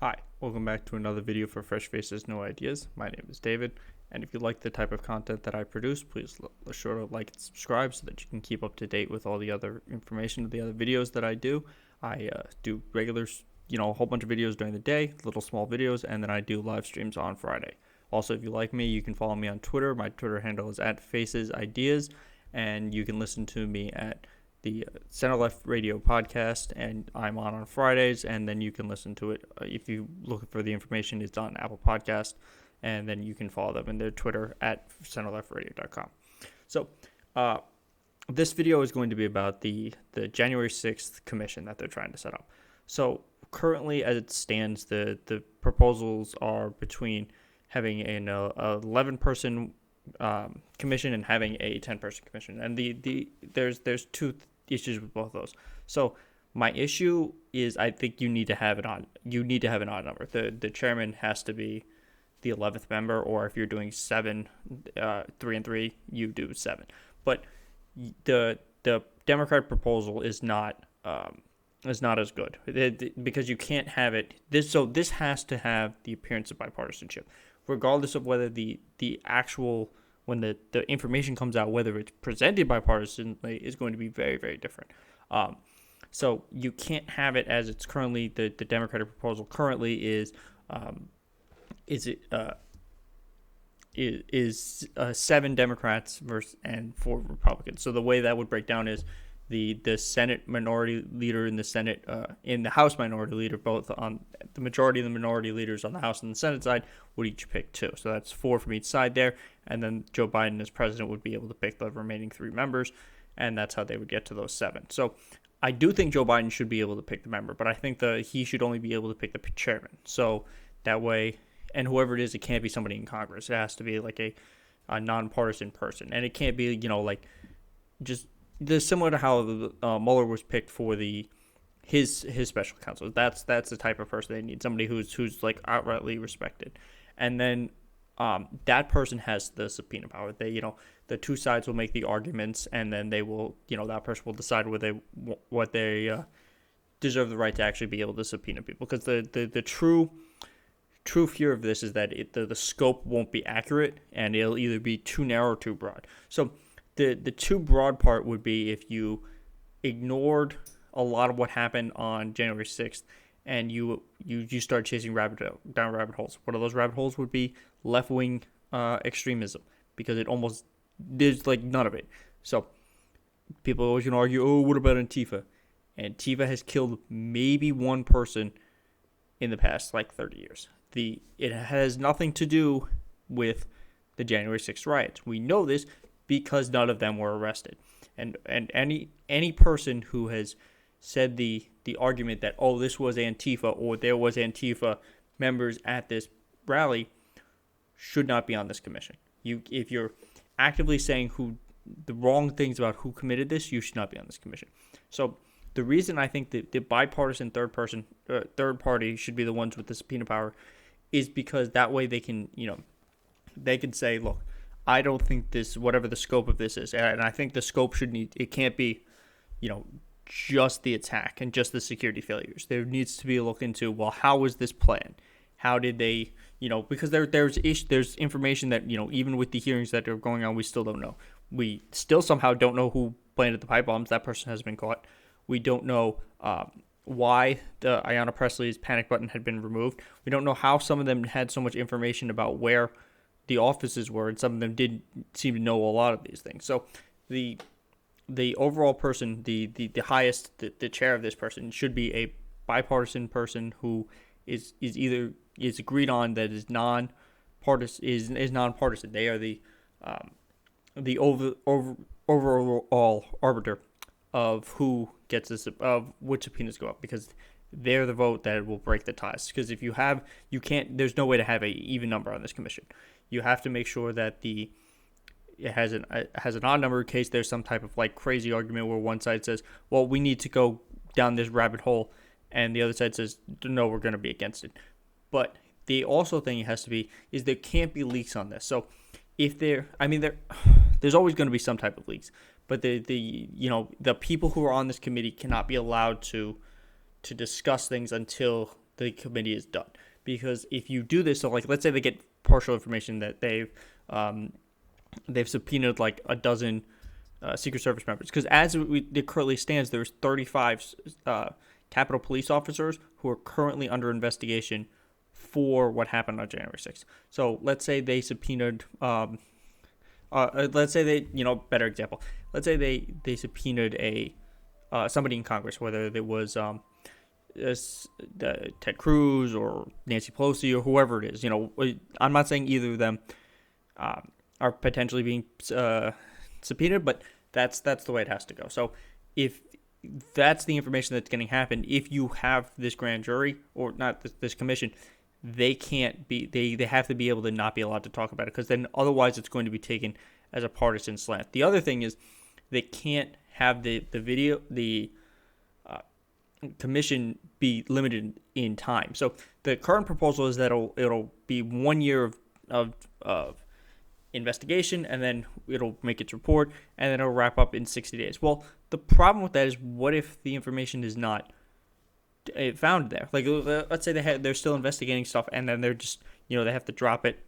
Hi, welcome back to another video for Fresh Faces, No Ideas. My name is David, and if you like the type of content that I produce, please be sure to like and subscribe so that you can keep up to date with all the other information of the other videos that I do. I do regular, a whole bunch of videos during the day, little small videos, and then I do live streams on Friday. Also, if you like me, you can follow me on Twitter. My Twitter handle is @FacesIdeas, and you can listen to me at the Center Left Radio podcast, and I'm on Fridays, and then you can listen to it. If you look for the information, it's on Apple Podcast, and then you can follow them in their Twitter at centerleftradio.com. So this video is going to be about the January 6th commission that they're trying to set up. So currently, as it stands, the proposals are between having an 11-person commission and having a 10-person commission, and there's two issues with both of those. So my issue is I think you need to have an odd number. The chairman has to be the 11th member, or if you're doing 7, 3 and 3, you do 7. But the Democratic proposal is not as good because you can't have it. This has to have the appearance of bipartisanship, regardless of whether the actual when the information comes out, whether it's presented bipartisanly, is going to be very, very different. So you can't have it as it's currently. The Democratic proposal currently is 7 Democrats and 4 Republicans. So the way that would break down is the Senate minority leader and the Senate in the House minority leader, both on the majority and the minority leaders on the House and the Senate side, would each pick 2. So that's 4 from each side there, and then Joe Biden as president would be able to pick the remaining 3 members, and that's how they would get to those 7. So I do think Joe Biden should be able to pick the member, but I think he should only be able to pick the chairman. So that way, and whoever it is, it can't be somebody in Congress. It has to be like a nonpartisan person, and it can't be just similar to how Mueller was picked for his special counsel. That's the type of person they need. Somebody who's like outrightly respected, and then that person has the subpoena power. The 2 sides will make the arguments, and then they will that person will decide what they deserve the right to actually be able to subpoena people. Because the true fear of this is that the scope won't be accurate, and it'll either be too narrow or too broad. So the too broad part would be if you ignored a lot of what happened on January 6th and you start chasing down rabbit holes. One of those rabbit holes would be left-wing extremism, because there's like none of it. So people are always going to argue, oh, what about Antifa? Antifa has killed maybe 1 person in the past 30 years. It has nothing to do with the January 6th riots. We know this because none of them were arrested. And any person who has said the argument that, oh, this was Antifa or there was Antifa members at this rally should not be on this commission. If you're actively saying the wrong things about who committed this, you should not be on this commission. So the reason I think the bipartisan third party should be the ones with the subpoena power is because that way they can say, look, I don't think this, whatever the scope of this is, and I think the scope it can't be, just the attack and just the security failures. There needs to be a look into, well, how was this planned? How did they, because there's information that, even with the hearings that are going on, we still don't know. We still somehow don't know who planted the pipe bombs. That person has been caught. We don't know why the Ayanna Pressley's panic button had been removed. We don't know how some of them had so much information about where the offices were, and some of them didn't seem to know a lot of these things. So the overall person, the highest, the chair of this person should be a bipartisan person who is agreed on, that is nonpartisan. They are the overall arbiter of who gets this, of which subpoenas go up, because they're the vote that will break the ties. Because if there's no way to have a even number on this commission. You have to make sure that it has an odd number in case there's some type of crazy argument where one side says, well, we need to go down this rabbit hole, and the other side says, no, we're going to be against it. But the also thing it has to be is there can't be leaks on this. So if there's always going to be some type of leaks, but the people who are on this committee cannot be allowed to discuss things until the committee is done. Because if you do this, so like let's say they get partial information that they've subpoenaed like a dozen Secret Service members. Because as it currently stands, there's 35 Capitol Police officers who are currently under investigation for what happened on January 6th. So let's say they subpoenaed, let's say they, better example. Let's say they subpoenaed somebody in Congress, whether it was Ted Cruz or Nancy Pelosi or whoever it is. I'm not saying either of them are potentially being subpoenaed, but that's the way it has to go. So if that's the information that's getting happened, if you have this grand jury or not this commission, they can't be they have to be able to not be allowed to talk about it, because then otherwise it's going to be taken as a partisan slant. The other thing is they can't have the commission be limited in time. So the current proposal is that it'll be 1 year of investigation, and then it'll make its report, and then it'll wrap up in 60 days. Well, the problem with that is, what if the information is not found there? Like, let's say they're still investigating stuff, and then they're just, they have to drop it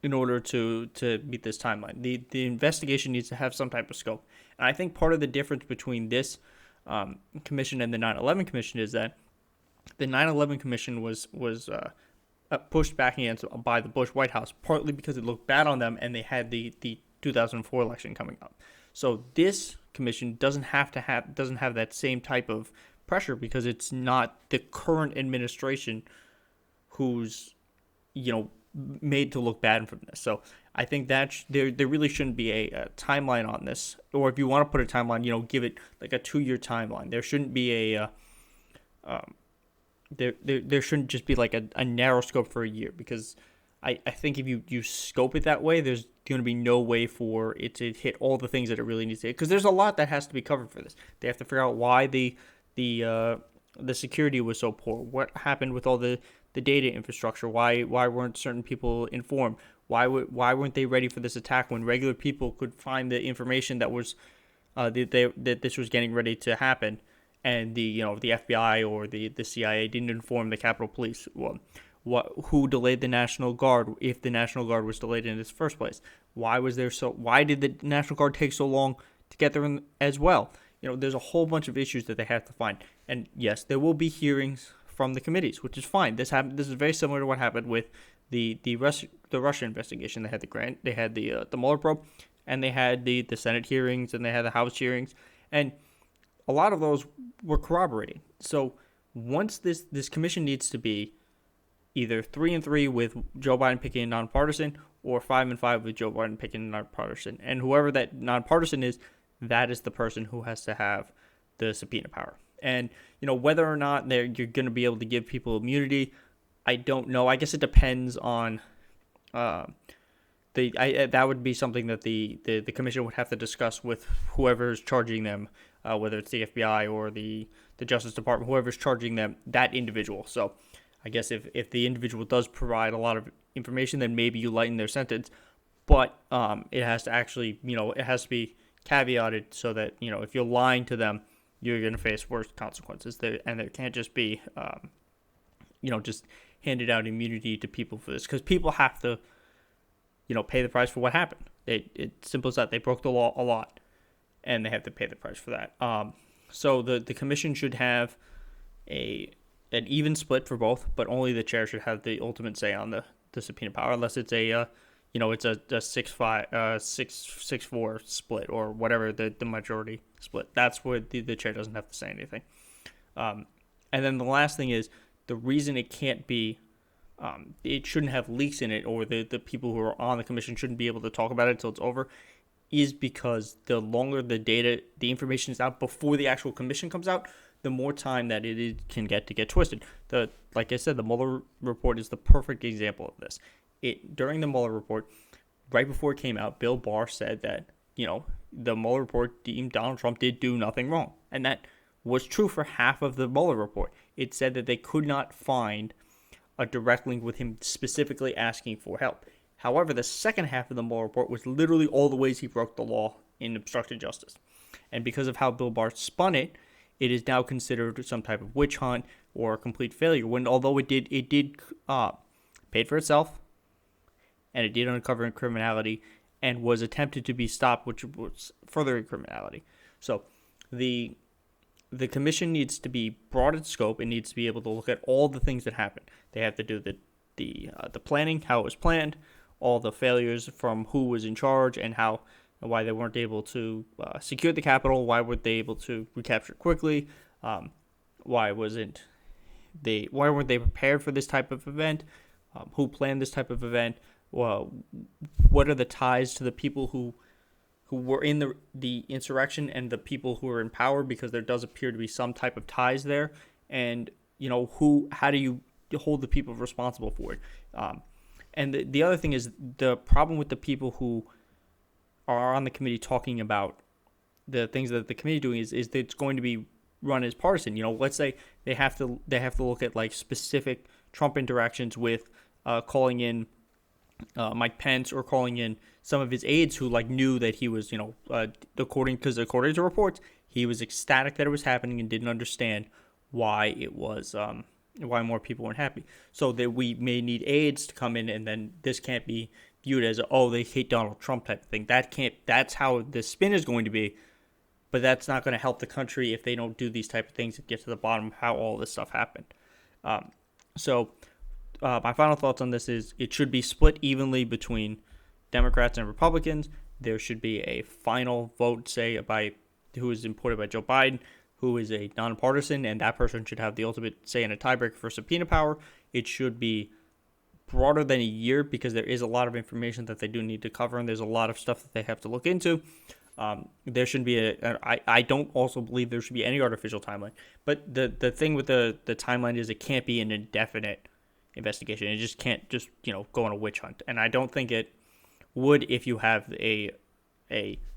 in order to meet this timeline. The investigation needs to have some type of scope. And I think part of the difference between this commission and the 9/11 commission is that the 9/11 commission was pushed back against by the Bush White House, partly because it looked bad on them, and they had the 2004 election coming up. So this commission doesn't have that same type of pressure, because it's not the current administration who's made to look bad from this. So I think that there really shouldn't be a timeline on this, or if you want to put a timeline, give it like a 2-year timeline. There shouldn't be there shouldn't just be like a narrow scope for a year, because I think if you scope it that way, there's going to be no way for it to hit all the things that it really needs to hit, because there's a lot that has to be covered for this. They have to figure out why the security was so poor, what happened with all the data infrastructure, why weren't certain people informed, why weren't they ready for this attack when regular people could find the information that was that this was getting ready to happen, and the FBI or the CIA didn't inform the Capitol Police. Well, who delayed the National Guard, if the National Guard was delayed in its first place? Why did the National Guard take so long to get there as well? There's a whole bunch of issues that they have to find. And yes, there will be hearings from the committees, which is fine. This is very similar to what happened with the Russia investigation. They had the Mueller probe, and they had the Senate hearings, and they had the House hearings, and a lot of those were corroborating. So once this commission needs to be either 3-3 with Joe Biden picking a nonpartisan, or 5-5 with Joe Biden picking a nonpartisan, and whoever that nonpartisan is, that is the person who has to have the subpoena power. And whether or not you're going to be able to give people immunity, I don't know. I guess it depends on that would be something that the commission would have to discuss with whoever's charging them, whether it's the FBI or the Justice Department, whoever's charging them, that individual. So I guess if the individual does provide a lot of information, then maybe you lighten their sentence. But it has to actually, it has to be caveated so that, if you're lying to them, you're going to face worse consequences. There can't just be, just handed out immunity to people for this, because people have to, pay the price for what happened. It's simple as that. They broke the law a lot, and they have to pay the price for that. So the commission should have an even split for both, but only the chair should have the ultimate say on the subpoena power, unless it's a 6-5, 6-4 split, or whatever the majority split. That's where the chair doesn't have to say anything. And then the last thing is, the reason it can't be, it shouldn't have leaks in it, or the people who are on the commission shouldn't be able to talk about it until it's over, is because the longer the information is out before the actual commission comes out, the more time that it can get twisted. Like I said, the Mueller report is the perfect example of this. During the Mueller report, right before it came out, Bill Barr said that, the Mueller report deemed Donald Trump did do nothing wrong. And that was true for half of the Mueller report. It said that they could not find a direct link with him specifically asking for help. However, the second half of the Mueller report was literally all the ways he broke the law in obstructed justice. And because of how Bill Barr spun it, it is now considered some type of witch hunt or a complete failure. When although it did paid for itself, and it did uncover criminality and was attempted to be stopped, which was further criminality. So the commission needs to be broad in scope. It needs to be able to look at all the things that happened. They have to do the planning, how it was planned, all the failures from who was in charge, and why they weren't able to secure the capital. Why weren't they able to recapture it quickly? Why weren't they prepared for this type of event? Who planned this type of event? What are the ties to the people who were in the insurrection and the people who are in power? Because there does appear to be some type of ties there. And how do you hold the people responsible for it? And the other thing is, the problem with the people who are on the committee talking about the things that the committee doing is that it's going to be run as partisan. Let's say they have to look at like specific Trump interactions with calling in Mike Pence, or calling in some of his aides who knew that he was, according to reports, he was ecstatic that it was happening and didn't understand why it was, why more people weren't happy. So that we may need aides to come in, and then this can't be viewed as they hate Donald Trump type of thing. That's how the spin is going to be, but that's not going to help the country if they don't do these type of things and get to the bottom of how all this stuff happened. My final thoughts on this is it should be split evenly between Democrats and Republicans. There should be a final vote, say, who is imported by Joe Biden, who is a nonpartisan, and that person should have the ultimate say in a tiebreaker for subpoena power. It should be broader than a year, because there is a lot of information that they do need to cover, and there's a lot of stuff that they have to look into. There shouldn't be I don't also believe there should be any artificial timeline. But the thing with the timeline is it can't be an indefinite investigation. It just can't go on a witch hunt. And I don't think it would if you have a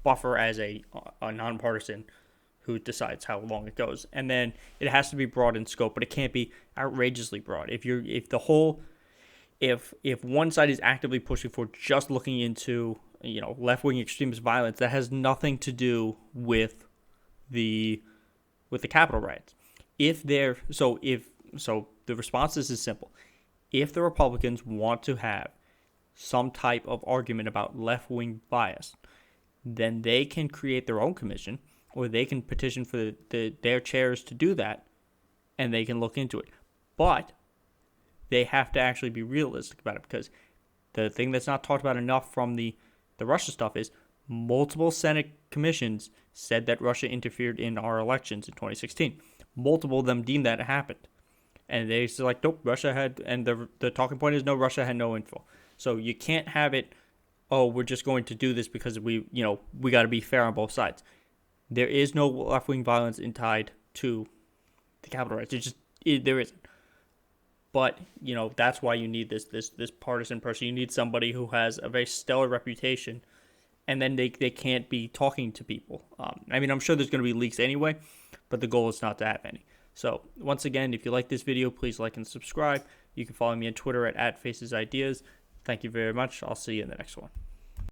buffer as a nonpartisan who decides how long it goes. And then it has to be broad in scope, but it can't be outrageously broad. If one side is actively pushing for just looking into left-wing extremist violence, that has nothing to do with the Capitol riots. The response is simple. If the Republicans want to have some type of argument about left-wing bias, then they can create their own commission, or they can petition for their chairs to do that, and they can look into it. But they have to actually be realistic about it, because the thing that's not talked about enough from the Russia stuff is multiple Senate commissions said that Russia interfered in our elections in 2016. Multiple of them deemed that it happened. And they said, nope, Russia had, and the talking point is, no, Russia had no info. So you can't have it, we're just going to do this because we got to be fair on both sides. There is no left-wing violence tied to the Capitol riots. There isn't. But, that's why you need this partisan person. You need somebody who has a very stellar reputation, and then they can't be talking to people. I'm sure there's going to be leaks anyway, but the goal is not to have any. So, once again, if you like this video, please like and subscribe. You can follow me on Twitter at @FacesIdeas. Thank you very much. I'll see you in the next one.